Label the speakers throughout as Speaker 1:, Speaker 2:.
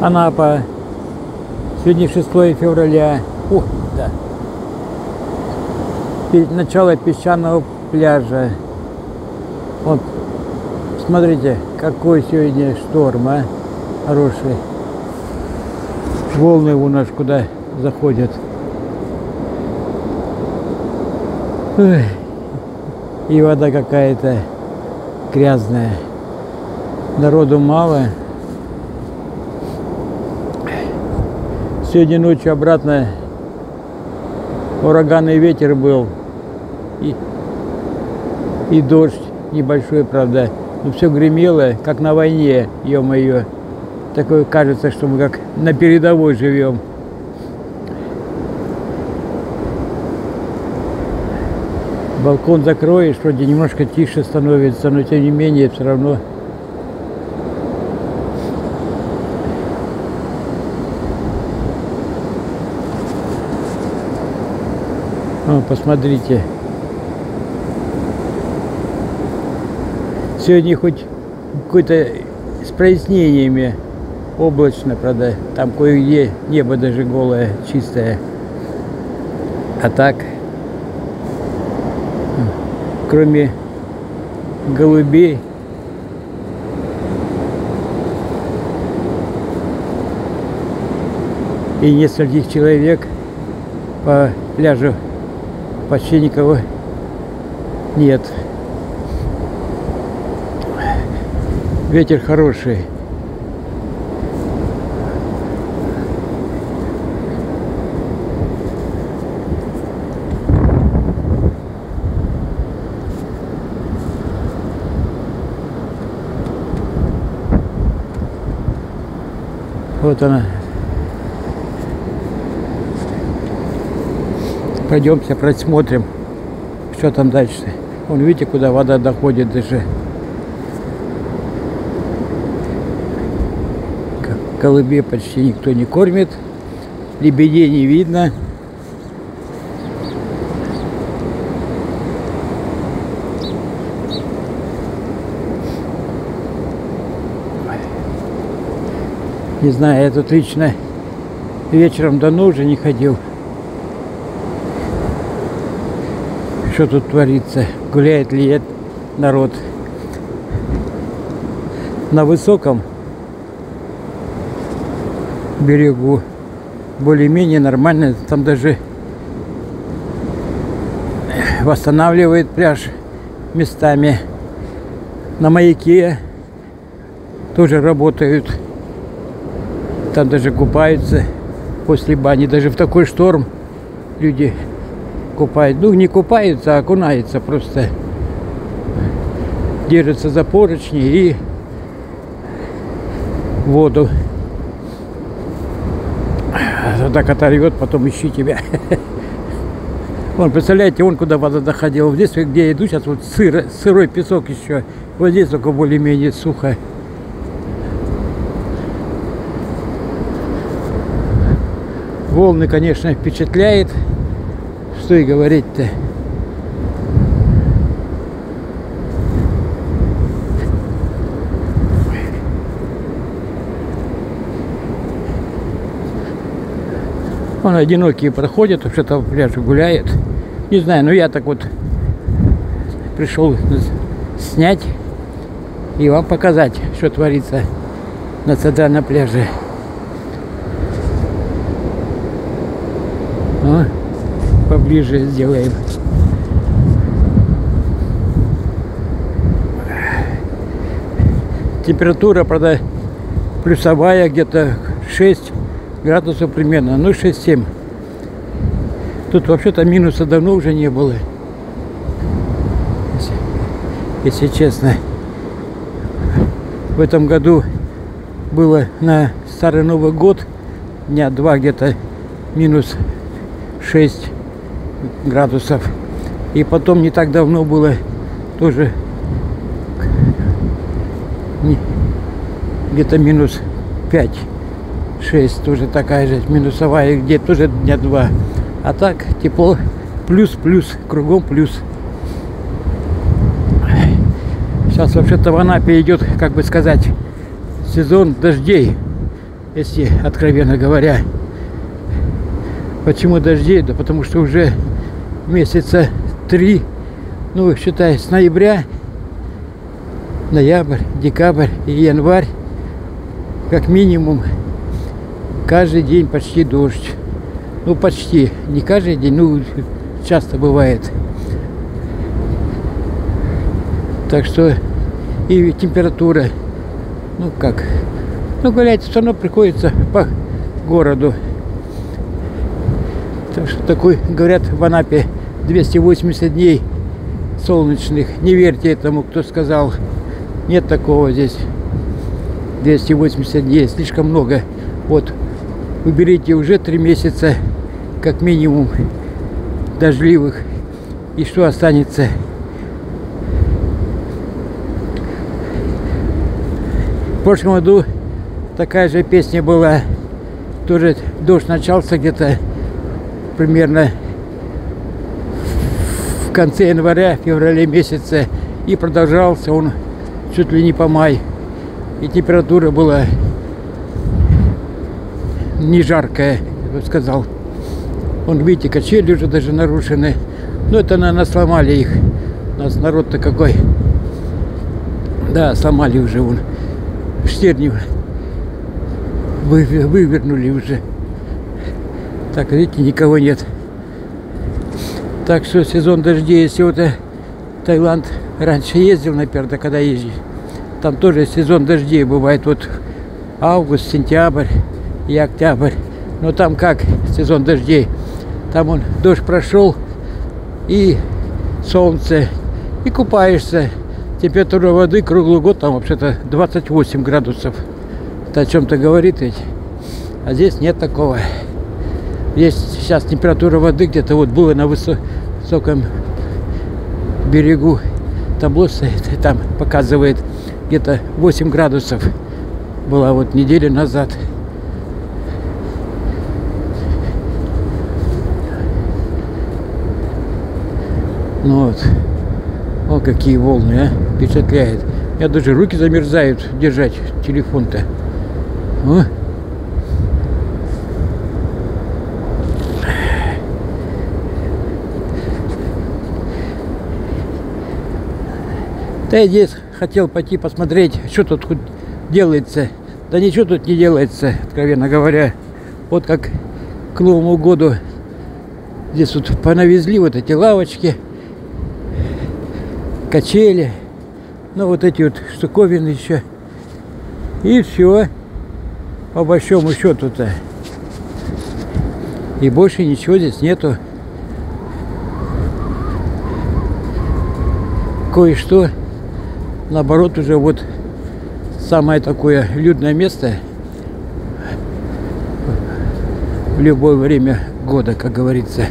Speaker 1: Анапа. Сегодня 6 февраля. Ух, да. Начало песчаного пляжа. Вот, смотрите, какой сегодня шторм, а? Хороший. Волны у нас куда заходят. Ой. И вода какая-то грязная. Народу мало. Сегодня ночью обратно ураганный ветер был. И дождь небольшой, правда. Но все гремело, как на войне, ё-моё. Такое кажется, что мы как на передовой живем. Балкон закроешь, вроде немножко тише становится, но тем не менее все равно. О, посмотрите. Сегодня хоть какой-то с прояснениями, облачно, правда, там кое-где небо даже голое, чистое. А так, кроме голубей, и нескольких человек, по пляжу почти никого нет. Ветер хороший. Вот она. Пойдемте просмотрим, что там дальше. Вон, видите, куда вода доходит даже. Голубей почти никто не кормит. Лебедей не видно. Не знаю, я тут лично вечером давно уже не ходил. Что тут творится? Гуляет ли народ? На высоком берегу более-менее нормально. Там даже восстанавливает пляж местами. На маяке тоже работают. Там даже купаются после бани. Даже в такой шторм люди купают. Ну, не купаются, а окунаются просто. Держатся за поручни и в воду. Так оторвет, потом ищи тебя. Вон, представляете, вон куда вода доходила. Здесь, где я иду, сейчас вот сырой песок еще. Вот здесь только более-менее сухо. Волны, конечно, впечатляет. Что и говорить-то. Вон одинокие проходят, вообще-то по пляжу гуляют. Не знаю, но я так вот пришел снять и вам показать, что творится на центральном пляже. О, поближе сделаем. Температура, правда, плюсовая, где-то 6 градусов примерно, ну 6-7. Тут вообще-то минуса давно уже не было, если честно. В этом году было на Старый Новый год дня 2 где-то минус 6 градусов. И потом не так давно было тоже где-то минус 5. 6, тоже такая же минусовая, где тоже дня 2. А так тепло, плюс, кругом плюс. Сейчас вообще-то в Анапе идет, как бы сказать, сезон дождей. если откровенно говоря. Почему дождей? Да потому что уже месяца 3, ну, считай, с ноября, ноябрь, декабрь и январь, как минимум, каждый день почти дождь. Ну, почти. Не каждый день, ну, часто бывает. Так что и температура, ну, как, ну, гулять все равно приходится по городу. Так что такой, говорят, в Анапе 280 дней солнечных. Не верьте этому, кто сказал. Нет такого здесь. 280 дней, слишком много. Вот, уберите уже 3 месяца, как минимум, дождливых. И что останется? В прошлом году такая же песня была. Тоже дождь начался где-то примерно в конце января, феврале месяца, и продолжался он чуть ли не по май. И температура была не жаркая, я бы сказал. Вон, видите, качели уже даже нарушены. Ну, это, наверное, сломали их. У нас народ-то какой. Да, сломали уже вон. Штерни вывернули уже. Так, видите, никого нет. Так что сезон дождей, если вот Таиланд раньше ездил, например, когда езжу, там тоже сезон дождей бывает, вот август, сентябрь и октябрь. Но там как сезон дождей? Там он, дождь прошел, и солнце, и купаешься. Температура воды круглый год там вообще-то 28 градусов. Это о чем-то говорит ведь. А здесь нет такого. Есть сейчас температура воды где-то, вот было на высоком берегу, табло стоит, там показывает где-то 8 градусов. Была вот неделю назад. Ну вот. О, какие волны, а. Впечатляет. У меня даже руки замерзают держать телефон-то. О. Да, я здесь хотел пойти посмотреть, что тут хоть делается. Да ничего тут не делается, откровенно говоря. Вот как к Новому году здесь вот понавезли вот эти лавочки, качели, ну вот эти вот штуковины еще. И все, по большому счету-то. И больше ничего здесь нету. Кое-что, наоборот, уже вот самое такое людное место в любое время года, как говорится.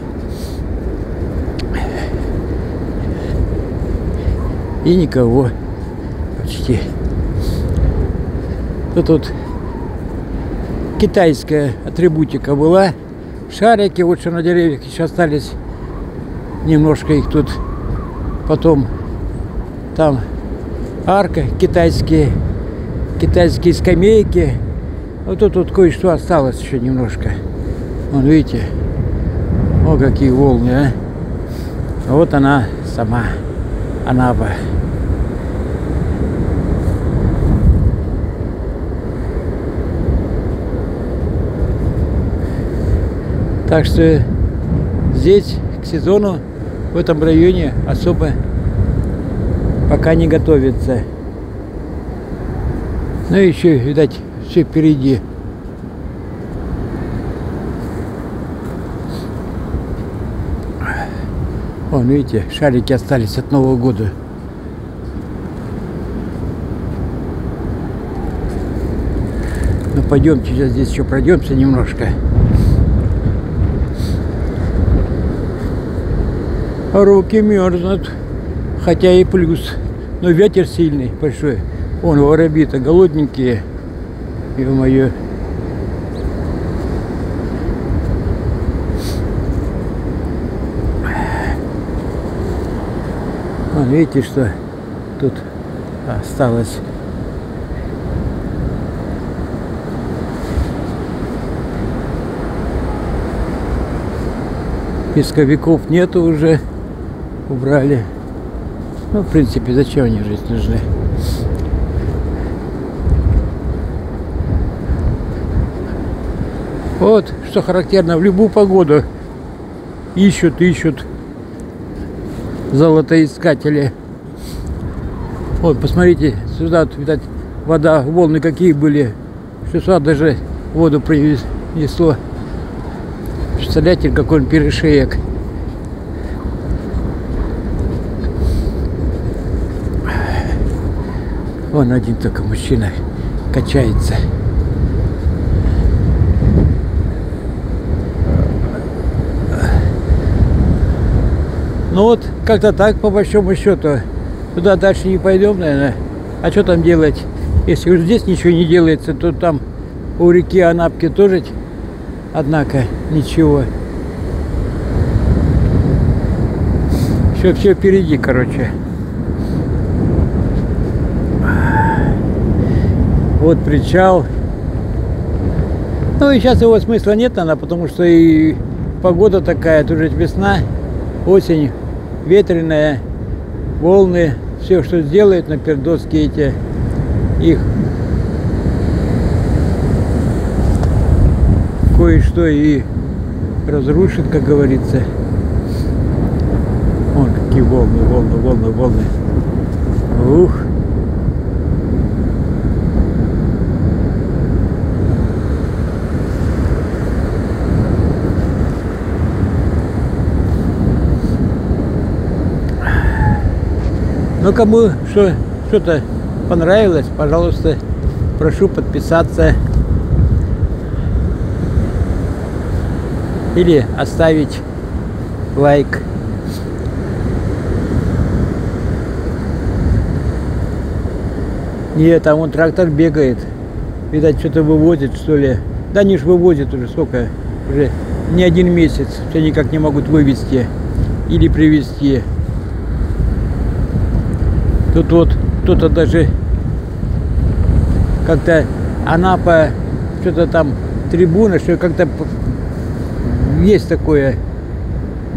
Speaker 1: И никого почти. Тут китайская атрибутика была. Шарики, вот что на деревьях еще остались. Немножко их тут. Потом там арка, китайские скамейки. Вот тут кое-что осталось еще немножко. Вон, видите, о, какие волны, а. Вот она сама, Анапа. Так что здесь к сезону в этом районе особо пока не готовится. Ну и еще, видать, все впереди. Вон, видите, шарики остались от Нового года. Ну, пойдемте, сейчас здесь еще пройдемся немножко. Руки мерзнут, хотя и плюс, но ветер сильный, большой. Вон, воробьи-то голодненькие, ё-моё. Вон, видите, что тут осталось. Песковиков нету уже. Убрали. Ну, в принципе, зачем они здесь нужны? Вот, что характерно, в любую погоду ищут золотоискатели. Вот, посмотрите, сюда, видать, вода, волны какие были, что сюда даже воду принесло. Представляете, какой он перешеек. Вон один только мужчина качается. Ну вот, как-то так, по большому счету. Туда дальше не пойдем, наверное. А что там делать? Если уж здесь ничего не делается, то там у реки Анапки тоже, однако, ничего. Все впереди, короче. Вот причал. Ну и сейчас его смысла нет, наверное, потому что и погода такая, тут же весна, осень, ветреная, волны, все, что сделают на пердоски эти, их кое-что и разрушит, как говорится. Вон какие волны. Ух. Но кому что-то понравилось, пожалуйста, прошу подписаться или оставить лайк. Нет, там вон трактор бегает. Видать, что-то вывозит, что ли. Да они ж вывозят уже сколько, уже не один месяц. Все никак не могут вывезти или привезти. Тут вот кто-то даже как-то Анапа, что-то там трибуна, что как-то есть такое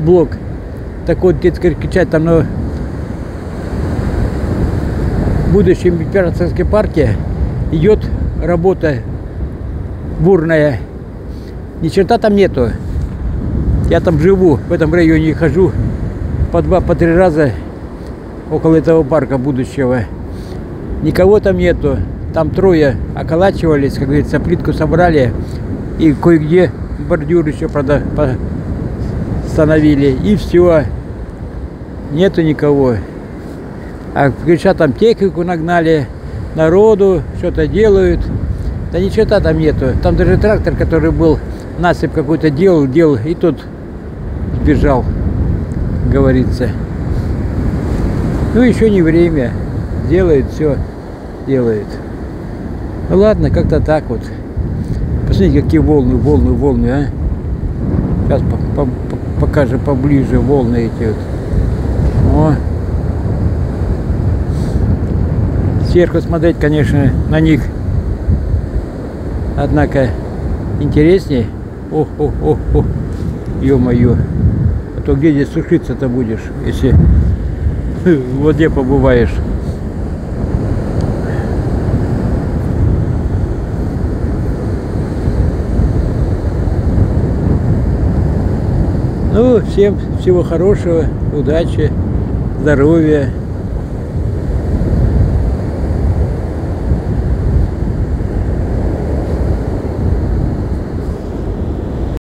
Speaker 1: блок. Так вот, детская кричать там, но в будущем императорской парке идет работа бурная. Ни черта там нету. Я там живу, в этом районе хожу по 2-3 раза около этого парка будущего. Никого там нету. Там трое околачивались, как говорится, плитку собрали и кое-где бордюр еще установили. И все. Нету никого. А кричат, там технику нагнали, народу, что-то делают. Да ничего там нету. Там даже трактор, который был, насыпь какой-то делал, и тот сбежал, говорится. Ну, еще не время. Делает все. Делает. Ну, ладно, как-то так вот. Посмотрите, какие волны, а. Сейчас покажем поближе волны эти вот. О. Сверху смотреть, конечно, на них, однако, интересней. Ох. Ё-моё. А то где здесь сушиться-то будешь, если в воде побываешь. Ну, всем всего хорошего, удачи, здоровья.